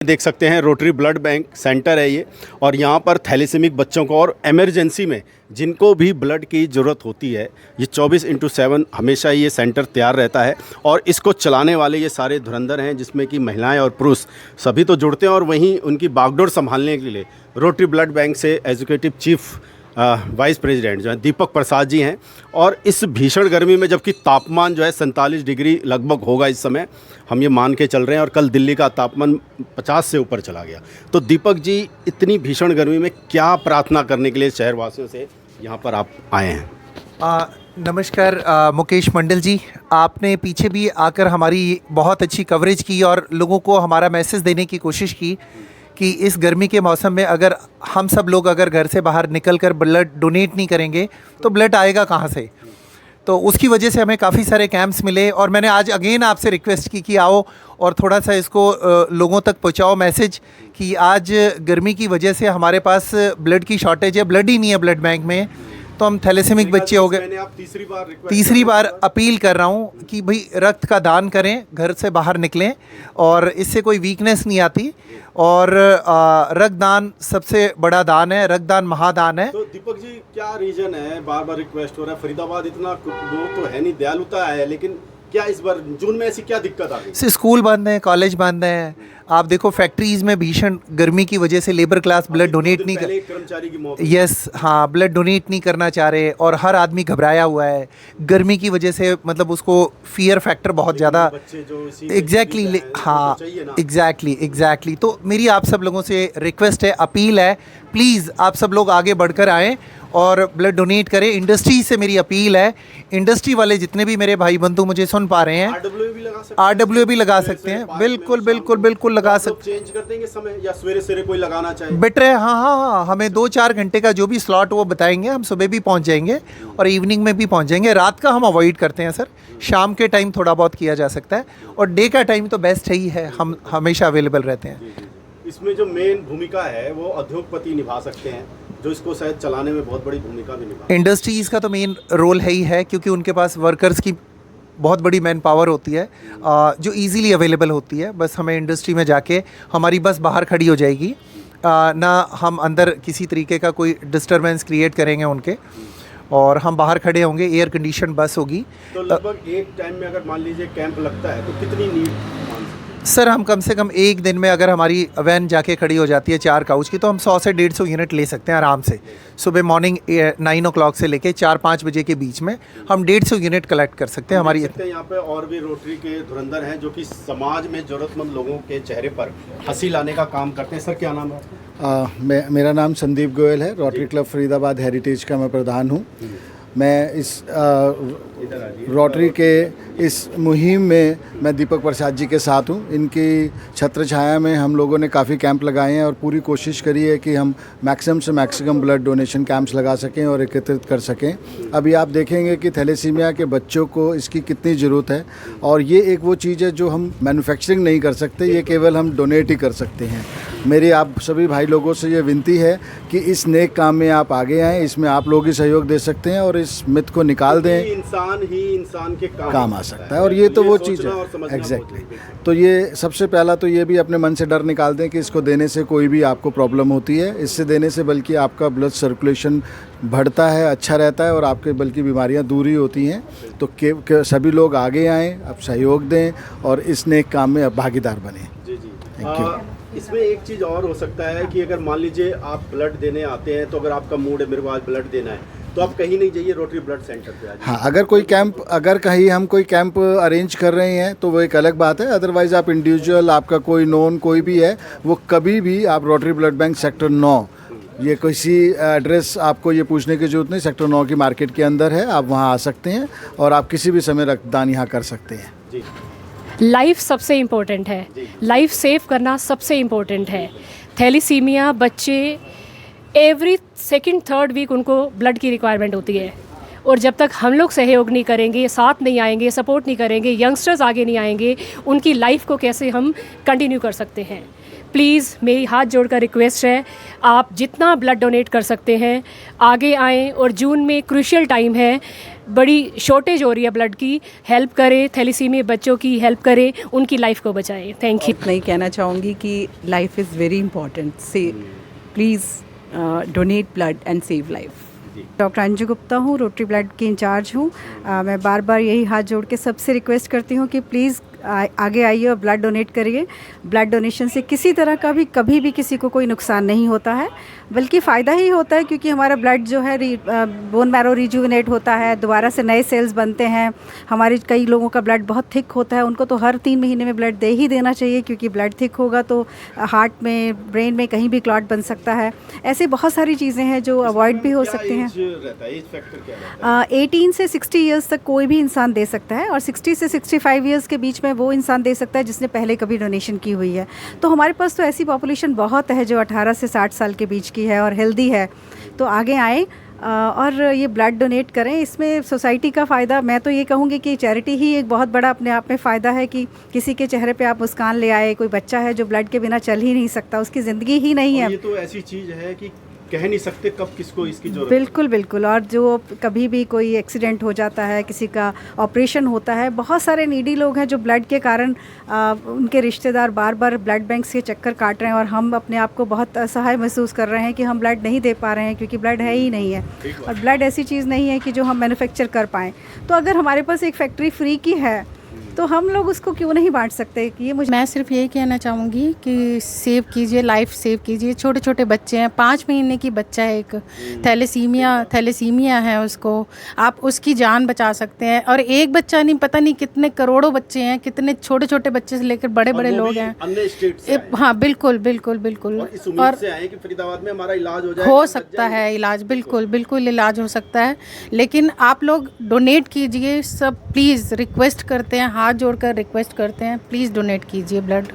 देख सकते हैं रोटरी ब्लड बैंक सेंटर है ये, और यहाँ पर थैलेसीमिक बच्चों को और इमरजेंसी में जिनको भी ब्लड की ज़रूरत होती है, ये 24/7 हमेशा ये सेंटर तैयार रहता है। और इसको चलाने वाले ये सारे धुरंधर हैं, जिसमें कि महिलाएं और पुरुष सभी तो जुड़ते हैं। और वहीं उनकी बागडोर संभालने के लिए रोटरी ब्लड बैंक से एजुकेटिव चीफ वाइस प्रेसिडेंट जो है दीपक प्रसाद जी हैं। और इस भीषण गर्मी में, जबकि तापमान जो है 47 डिग्री लगभग होगा इस समय, हम ये मान के चल रहे हैं, और कल दिल्ली का तापमान 50 से ऊपर चला गया। तो दीपक जी, इतनी भीषण गर्मी में क्या प्रार्थना करने के लिए शहरवासियों से यहाँ पर आप आए हैं? नमस्कार मुकेश मंडल जी, आपने पीछे भी आकर हमारी बहुत अच्छी कवरेज की और लोगों को हमारा मैसेज देने की कोशिश की कि इस गर्मी के मौसम में अगर हम सब लोग अगर घर से बाहर निकल कर ब्लड डोनेट नहीं करेंगे तो ब्लड आएगा कहाँ से। तो उसकी वजह से हमें काफ़ी सारे कैंप्स मिले, और मैंने आज अगेन आपसे रिक्वेस्ट की कि आओ और थोड़ा सा इसको लोगों तक पहुंचाओ मैसेज कि आज गर्मी की वजह से हमारे पास ब्लड की शॉर्टेज है, ब्लड ही नहीं है ब्लड बैंक में। तो हम थैलेसीमिक बच्चे हो गए, तीसरी बार अपील कर रहा हूँ कि भाई रक्त का दान करें, घर से बाहर निकलें, और इससे कोई वीकनेस नहीं आती। और रक्तदान सबसे बड़ा दान है, रक्तदान महादान है। तो दीपक जी, क्या रीजन है, बार बार रिक्वेस्ट हो रहा है? फरीदाबाद इतना वो तो है नहीं, दयालुता है, लेकिन क्या इस बार जून में ऐसी क्या दिक्कत आ गई? स्कूल बंद हैं, कॉलेज बंद हैं, आप देखो फैक्ट्रीज़ में भीषण गर्मी की वजह से लेबर क्लास ब्लड डोनेट नहीं कर, कर्मचारी की मौत। यस हाँ, ब्लड डोनेट नहीं करना चाह रहे, और हर आदमी घबराया हुआ है गर्मी की वजह से। मतलब उसको फियर फैक्टर बहुत ज़्यादा, एग्जैक्टली हाँ, एग्जैक्टली। तो मेरी आप सब लोगों से रिक्वेस्ट है, अपील है, प्लीज़ आप सब लोग आगे बढ़कर आएँ और ब्लड डोनेट करें। इंडस्ट्री से मेरी अपील है, इंडस्ट्री वाले जितने भी मेरे भाई बंधु मुझे सुन पा रहे हैं, RWA भी लगा सकते हैं, बिल्कुल लगा सकते हैं। चेंज कर देंगे समय, या सवेरे कोई लगाना चाहिए? बेटर है, हाँ, हमें 2-4 घंटे का जो भी स्लॉट वो बताएंगे, हम सुबह भी पहुंच जाएंगे और इवनिंग में भी पहुंच जाएंगे। रात का हम अवॉइड करते हैं सर, शाम के टाइम थोड़ा बहुत किया जा सकता है, और डे का टाइम तो बेस्ट ही है, हम हमेशा अवेलेबल रहते हैं। इसमें जो मेन भूमिका है वो उद्योगपति निभा सकते हैं, जो इसको शायद चलाने में बहुत बड़ी भूमिका भी निभा। इंडस्ट्रीज़ का तो मेन रोल है ही है, क्योंकि उनके पास वर्कर्स की बहुत बड़ी मैन पावर होती है जो इजीली अवेलेबल होती है। बस हमें इंडस्ट्री में जाके हमारी बस बाहर खड़ी हो जाएगी, ना हम अंदर किसी तरीके का कोई डिस्टरबेंस क्रिएट करेंगे उनके, और हम बाहर खड़े होंगे, एयर कंडीशन बस होगी। तो लगभग एक टाइम में अगर मान लीजिए कैंप लगता है तो कितनी नीड मान सकते हैं? सर हम कम से कम एक दिन में अगर हमारी वैन जाके खड़ी हो जाती है 4 काउच की, तो हम 100 से 150 यूनिट ले सकते हैं आराम से। सुबह मॉर्निंग 9 o'clock से लेके 4-5 बजे के बीच में हम 150 यूनिट कलेक्ट कर सकते हैं। हमारी यहाँ पे और भी रोटरी के धुरंधर हैं जो कि समाज में जरूरतमंद लोगों के चेहरे पर हंसी लाने का काम करते हैं। सर क्या नाम है? मेरा नाम संदीप गोयल है, रोटरी क्लब फरीदाबाद हेरिटेज का मैं प्रधान हूँ। मैं इस रोटरी के इस मुहिम में मैं दीपक प्रसाद जी के साथ हूँ। इनकी छत्र छाया में हम लोगों ने काफ़ी कैंप लगाए हैं और पूरी कोशिश करी है कि हम मैक्सिमम से मैक्सिमम ब्लड डोनेशन कैंप्स लगा सकें और एकत्रित कर सकें। अभी आप देखेंगे कि थैलेसीमिया के बच्चों को इसकी कितनी ज़रूरत है, और ये एक वो चीज़ है जो हम मैन्युफैक्चरिंग नहीं कर सकते, ये केवल हम डोनेट ही कर सकते हैं। मेरी आप सभी भाई लोगों से ये विनती है कि इस नेक काम में आप आगे आएँ, इसमें आप लोग ही सहयोग दे सकते हैं और इस मिथ को निकाल दें। इंसान ही इंसान के काम आ सकता है, और ये तो वो चीज़ है एग्जैक्टली। तो ये सबसे पहला तो ये भी अपने मन से डर निकाल दें कि इसको देने से कोई भी आपको प्रॉब्लम होती है, इससे देने से बल्कि आपका ब्लड सर्कुलेशन बढ़ता है, अच्छा रहता है, और आपके बल्कि बीमारियां दूर ही होती हैं। तो सभी लोग आगे आएँ, आप सहयोग दें और इस नेक काम में भागीदार बने। जी थैंक यू। इसमें एक चीज़ और हो सकता है कि अगर मान लीजिए आप ब्लड देने आते हैं, तो अगर आपका मूड है मेरे को आज ब्लड देना है, तो आप कहीं नहीं जाइए, रोटरी ब्लड सेंटर पे आ जाइए। हाँ, अगर कहीं हम कोई कैंप अरेंज कर रहे हैं तो वो एक अलग बात है। अदरवाइज़ आप इंडिविजुअल, आपका कोई नोन कोई भी है, वो कभी भी आप रोटरी ब्लड बैंक सेक्टर 9, ये किसी एड्रेस आपको ये पूछने की ज़रूरत नहीं, सेक्टर 9 की मार्केट के अंदर है, आप वहाँ आ सकते हैं और आप किसी भी समय रक्तदान यहाँ कर सकते हैं। जी, लाइफ सबसे इम्पोर्टेंट है, लाइफ सेव करना सबसे इम्पोर्टेंट है। थैलेसीमिया बच्चे एवरी 2nd 3rd वीक उनको ब्लड की रिक्वायरमेंट होती है, और जब तक हम लोग सहयोग नहीं करेंगे, साथ नहीं आएंगे, सपोर्ट नहीं करेंगे, यंगस्टर्स आगे नहीं आएंगे, उनकी लाइफ को कैसे हम कंटिन्यू कर सकते हैं। प्लीज़ मेरी हाथ जोड़कर रिक्वेस्ट है, आप जितना ब्लड डोनेट कर सकते हैं आगे आएँ, और जून में क्रूशियल टाइम है, बड़ी शॉर्टेज हो रही है ब्लड की, हेल्प करें, थैलेसीमिया बच्चों की हेल्प करें, उनकी लाइफ को बचाएं। Thank you. नहीं कहना चाहूँगी कि लाइफ इज़ वेरी इंपॉर्टेंट, से please donate blood and save life. Doctor Anju Gupta हूँ, रोटरी ब्लड की इंचार्ज हूँ। मैं बार बार यही हाथ जोड़ के सबसे रिक्वेस्ट करती हूँ कि प्लीज़ आगे आइए और ब्लड डोनेट करिए। ब्लड डोनेशन से किसी तरह का भी कभी भी किसी को कोई नुकसान नहीं होता है, बल्कि फ़ायदा ही होता है, क्योंकि हमारा ब्लड जो है बोन मैरो रिजुविनेट होता है, दोबारा से नए सेल्स बनते हैं। हमारे कई लोगों का ब्लड बहुत थिक होता है, उनको तो हर 3 महीने में ब्लड दे ही देना चाहिए, क्योंकि ब्लड थिक होगा तो हार्ट में, ब्रेन में कहीं भी क्लॉट बन सकता है। ऐसे बहुत सारी चीज़ें हैं जो अवॉइड भी हो सकती हैं। 18 से 60 ईयर्स तक कोई भी इंसान दे सकता है, और 60 से 65 ईयर्स के बीच में वो इंसान दे सकता है जिसने पहले कभी डोनेशन की हुई है। तो हमारे पास तो ऐसी पॉपुलेशन बहुत है जो 18 से 60 साल के बीच की है और हेल्दी है। तो आगे आएँ और ये ब्लड डोनेट करें। इसमें सोसाइटी का फ़ायदा, मैं तो ये कहूँगी कि चैरिटी ही एक बहुत बड़ा अपने आप में फ़ायदा है, कि किसी के चेहरे पे आप मुस्कान ले आए। कोई बच्चा है जो ब्लड के बिना चल ही नहीं सकता, उसकी ज़िंदगी ही नहीं है। ये तो ऐसी चीज़ है कि कह नहीं सकते कब किसको इसकी जरूरत। बिल्कुल बिल्कुल। और जो कभी भी कोई एक्सीडेंट हो जाता है, किसी का ऑपरेशन होता है, बहुत सारे नीडी लोग हैं जो ब्लड के कारण उनके रिश्तेदार बार बार ब्लड बैंक के चक्कर काट रहे हैं, और हम अपने आप को बहुत असहाय महसूस कर रहे हैं कि हम ब्लड नहीं दे पा रहे हैं, क्योंकि ब्लड है ही नहीं है। और ब्लड ऐसी चीज़ नहीं है कि जो हम मैन्युफैक्चर कर पाएँ। तो अगर हमारे पास एक फैक्ट्री फ्री की है तो हम लोग उसको क्यों नहीं बांट सकते। कि ये मुझे, मैं सिर्फ यही कहना चाहूँगी कि सेव कीजिए, लाइफ सेव कीजिए। छोटे छोटे बच्चे हैं, 5 महीने की बच्चा है, एक थैलेसीमिया है उसको, आप उसकी जान बचा सकते हैं। और एक बच्चा नहीं, पता नहीं कितने करोड़ों बच्चे हैं, कितने छोटे छोटे बच्चे से लेकर बड़े बड़े लोग हैं। हाँ बिल्कुल बिल्कुल बिल्कुल। और से आए कि फरीदाबाद में हमारा इलाज हो जाए, हो सकता है इलाज, बिल्कुल बिल्कुल इलाज हो सकता है। लेकिन आप लोग डोनेट कीजिए, सब प्लीज़ रिक्वेस्ट करते हैं, हाथ जोड़कर रिक्वेस्ट करते हैं, प्लीज़ डोनेट कीजिए ब्लड।